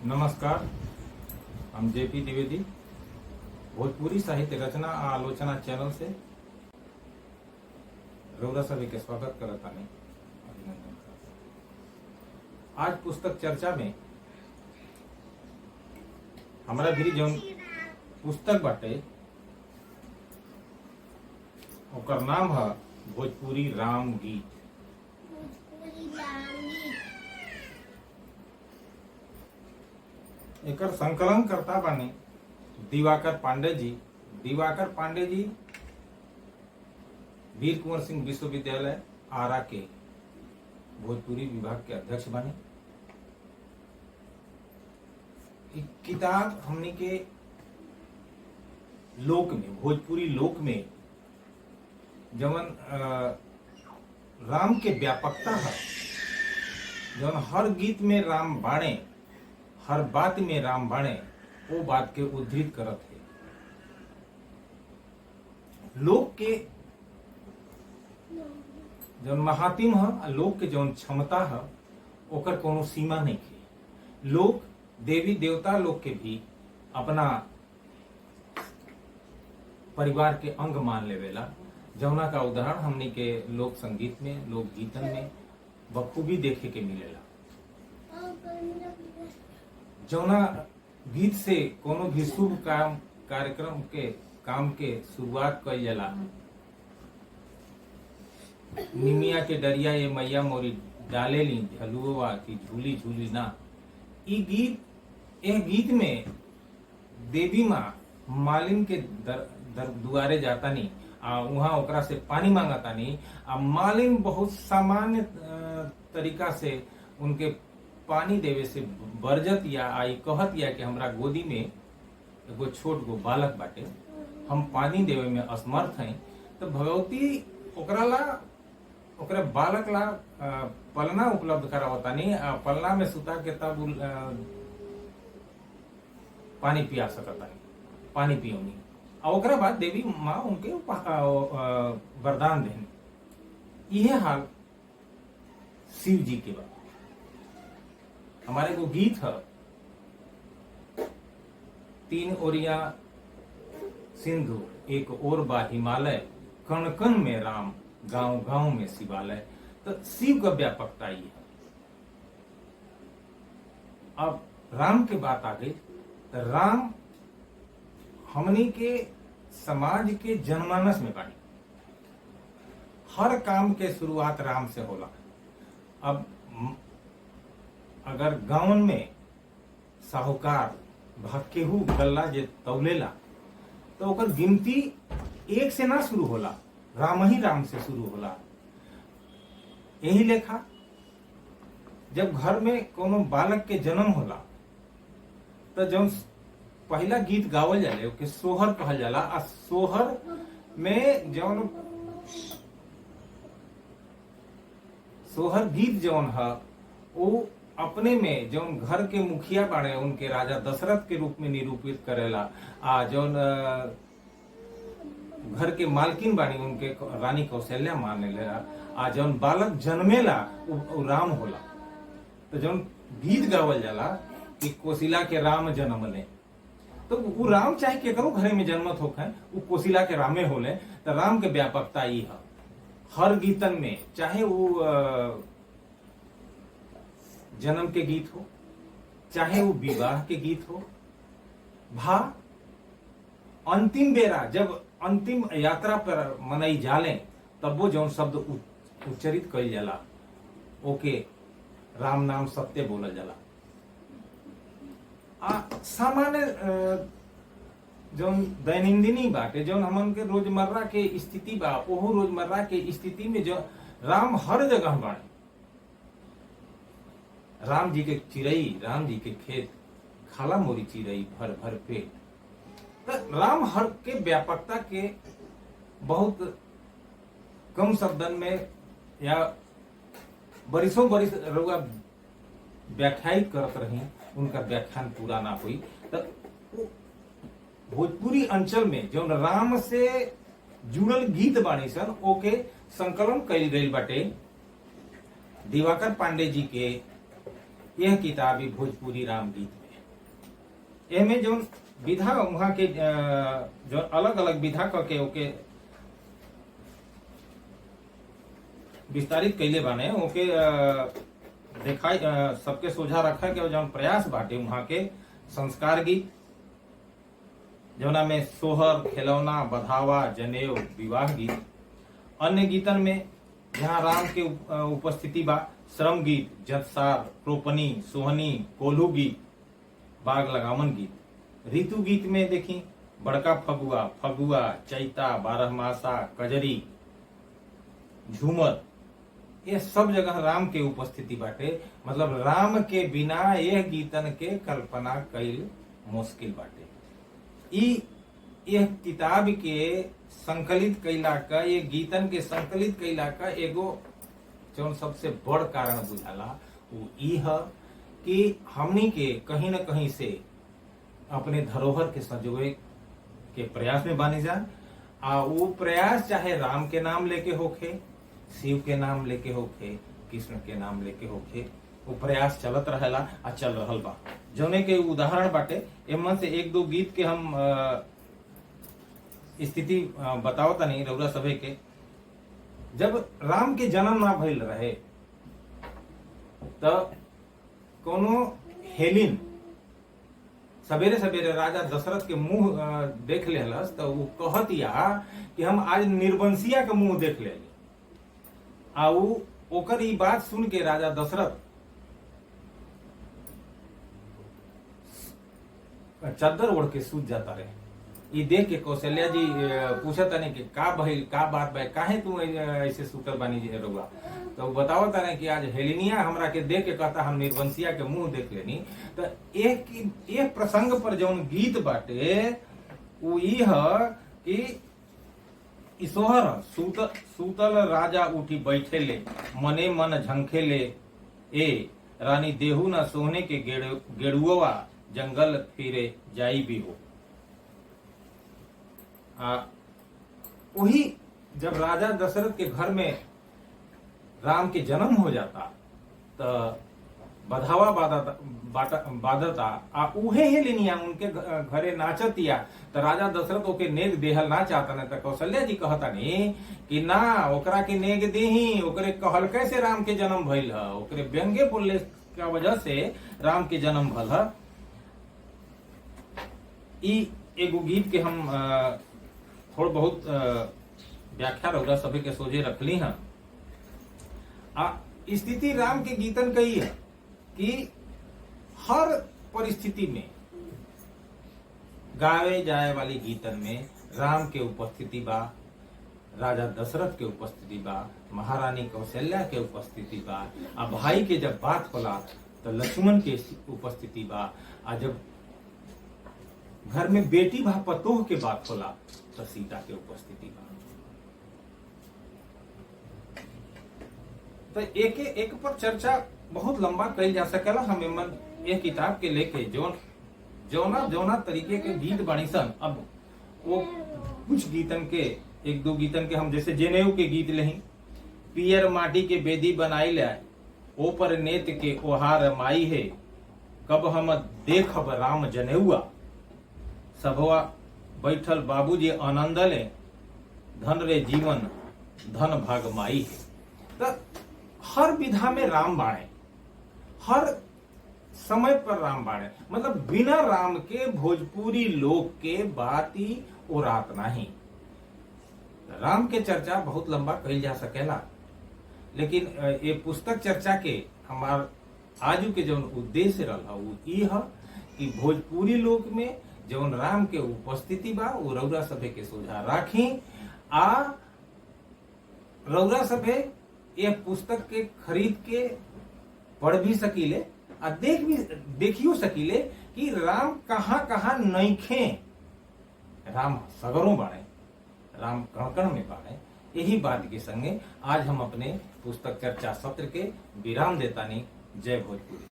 नमस्कार, हम जेपी द्विवेदी भोजपुरी साहित्य रचना आ आलोचना चैनल से रउरा सभी के स्वागत करता नहीं अभिनंदन करता। आज पुस्तक चर्चा में हमारा भी जो पुस्तक बाटे ओकर नाम है भोजपुरी राम गीत। एकर संकलन करता बानी दिवाकर पांडे जी। दिवाकर पांडे जी वीर कुंवर सिंह विश्वविद्यालय आरा के भोजपुरी विभाग के अध्यक्ष बने। एक किताब हमने के लोक में, भोजपुरी लोक में जवन राम के व्यापकता है, जवन हर गीत में राम बाणे, हर बात में राम बाणे, वो बात के उद्धृत करत है। लोक के जौन महातिम है, लोक के जौन क्षमता है, ओकर कोनो सीमा नहीं है। लोग देवी देवता लोग के भी अपना परिवार के अंग मान लेवेला, जौना का उदाहरण हमनी के लोक संगीत में, लोक गीतन में बखूबी देखे के मिलेला। जौना गीत से कोनो भी शुभ काम कार्यक्रम के काम के शुरुआत कइल जाला। निमिया के डरिया ये मैया मोरी डाले ली झलुआ की झूली झूली ना। ई गीत, यह गीत में देवी माँ मालिन के दुआरे जाता नहीं, वहां ओकरा से पानी मांगता नहीं। मालिन बहुत सामान्य तरीका से उनके पानी देवे से बरजत या आई कहत या कि हमरा गोदी में एगो छोट गो बालक बाटे, हम पानी देवे में असमर्थ हैं। तो भगवती ओकरा बालक ला पलना उपलब्ध करावता नहीं, पलना में सुता के तब पानी पिया सकता नहीं, पानी पियोनी। और ओकरा बाद देवी माँ उनके वरदान देनी। यह हाल शिव जी के बाद हमारे को गीत है, तीन ओरिया सिंधु एक और बा हिमालय, कण कण में राम गांव गांव में शिवालय। तो शिव का व्यापकता ही है। अब राम की बात आ गई तो राम हमनी के समाज के जनमानस में बानी। हर काम के शुरुआत राम से होला। अब अगर गांवन में साहूकार भाकेहू गल्ला जे तौलेला तो ओकर गिनती एक से ना शुरू होला, राम ही राम से शुरू होला। यही लेखा जब घर में कोनो बालक के जन्म होला तो जौन पहला गीत गावल जाले ओके सोहर कहल जाला। आ सोहर में जौन सोहर गीत जौन है वो अपने में जौन घर के मुखिया बाड़े उनके राजा दशरथ के रूप में निरूपित करेला। आ जौन घर के मालकिन बाड़ी उनके रानी कौशल्या माने लेला। आ जौन बालक जन्मेला वो राम होला। तो जौन गीत गावल जाला कि कोशिला के राम जन्म ले, तो वो राम चाहे केकरो घरे में जन्मत होखे, वो कोशिला के रामे होले। तो राम के व्यापकता ई है हर गीतन में, चाहे वो जन्म के गीत हो, चाहे वो विवाह के गीत हो, भा अंतिम बेरा जब अंतिम यात्रा पर मनाई जाले तब वो जौन शब्द उच्चरित कइल जाला ओके राम नाम सत्य बोलल जाला। सामान्य जौन दैनंदिनी बाटे, जौन हमन के रोजमर्रा के स्थिति बा, ओहो रोजमर्रा के स्थिति में जो राम हर जगह बाड़े। राम जी के चिड़ई, राम जी के खेत, खाला मोरी चिड़ई भर भर पेट। तो राम हर के व्यापकता के बहुत कम शब्दन में या बरिसों बरिस रउआ व्याख्यायित करत रही, उनका व्याख्यान पूरा ना हुई। तो भोजपुरी अंचल में जो राम से जुड़ल गीत बानी सन ओके संकलन कइल गइल बाटे दिवाकर पांडे जी के यह किताबी भोजपुरी राम गीत में। एमे जो विधा वहां के जो अलग अलग विधा के ओके विस्तारित कैले बाने ओके दिखाई सबके सोझा रखा के जौन प्रयास बाटे वहां के संस्कार गीत जौना में सोहर, खिलौना, बधावा, जनेऊ, विवाह गीत। अन्य गीतन में जहाँ राम के उपस्थिति बा श्रम गीत, जतसार, रोपनी, सोहनी, कोल्हू गीत, बाग लगावन गीत। ऋतु गीत में देखी बड़का फगुआ, फगुआ, चैता, बारहमासा, कजरी, झूमर, ये सब जगह राम के उपस्थिति बाटे। मतलब राम के बिना यह गीतन के कल्पना कईल मुश्किल बाटे। यह किताब के संकलित कैला का, ये गीतन के संकलित कैला का एगो जो सबसे बड़ कारण बुझाला वो ई है कि हमनी के कहीं न कहीं से अपने धरोहर के संजोए के प्रयास में बानी जा। वो प्रयास चाहे राम के नाम लेके होखे, शिव के नाम लेके होखे, कृष्ण के नाम लेके होखे, वो प्रयास चलत रहेला आ चल रहल बा। जौने के उदाहरण बाटे एमन से एक दो गीत के हम स्थिति बताओ तनी रउरा सभे के। जब राम के जन्म ना भइल रहे त कोनो हेलिन सवेरे सवेरे राजा दशरथ के मुंह देख लेहलस तो वो कहतिया कि हम आज निर्वंशिया के मुंह देख ले। आ ओकर ई बात सुन के राजा दशरथ चद्दर ओढ़ के सूत जाता रहे। ये देख के कौशल्या जी पूछत तनी कि का भइल, का बात बा, काहे तू ऐसे सुतल बानी जी रउआ। तो बताओ तारे कि आज हेलिनिया हमरा के देख के कहता हम निर्वंशिया के मुंह देख लेनी। तो एक प्रसंग पर जौन गीत बाटे वो ई है कि सोहर सूतल राजा उठी बैठे ले, मने मन झंखे ले, ए रानी देहू न सोने के गेड़ुआ, जंगल फिरे जाई भी हो। वही जब राजा दशरथ के घर में राम के जन्म हो जाता तो बधावा बादता आ उहे हेलिनिया उनके घरे नाचतिया। तो राजा दशरथ ओके नेग देहल ना चाहता न। तो कौशल्या जी कहता नहीं कि ना ओकरा के नेग देही, ओकरे कहल कैसे राम के जन्म भइल है, ओकरे व्यंग्य बोलने का वजह से राम के जन्म भल है। एगो गीत के हम थोड़ा बहुत व्याख्या रउरा सभी के सोझे रखली हैं। स्थिति राम के गीतन कही है कि हर परिस्थिति में गावे जाए वाली गीतन में राम के उपस्थिति बा, राजा दशरथ के उपस्थिति बा, महारानी कौशल्या के उपस्थिति बा। आ भाई के जब बात होला तो लक्ष्मण के उपस्थिति बा। आ जब घर में बेटी भा पतोह के बात होला तो सीता के उपस्थिति बा। तो एक पर चर्चा बहुत लंबा कही जा सकेला। हम ये किताब के लेके जोना तरीके के गीत बानी सन। अब वो कुछ गीतन के एक दो गीतन के हम जैसे जनेऊ के गीत लही, पियर माटी के बेदी बनाई ले, ओ पर नेत के ओहार माई है, कब हम देखब राम जनेऊआ, सबवा बैठल बाबूजी आनंद ले, धन रे जीवन धन भाग माई है। तो हर विधा में राम बाणे, हर समय पर राम बाणे। मतलब बिना राम के भोजपुरी लोक के बात ही और रात नहीं। राम के चर्चा बहुत लंबा कही जा सकेला, लेकिन ये पुस्तक चर्चा के हमार आजू के जो उद्देश्य रहा वो ई है कि भोजपुरी लोक में जौन राम के उपस्थिति बा वो रउरा सभे के सोझा राखी। आ रउरा सभे ये पुस्तक के खरीद के पढ़ भी सकीले आ देखियो सकीले कि राम कहाँ कहाँ नइखे। राम सगरों बाड़े, राम कण में बाड़े। यही बात के संगे आज हम अपने पुस्तक चर्चा सत्र के विराम देतानी। जय भोजपुरी।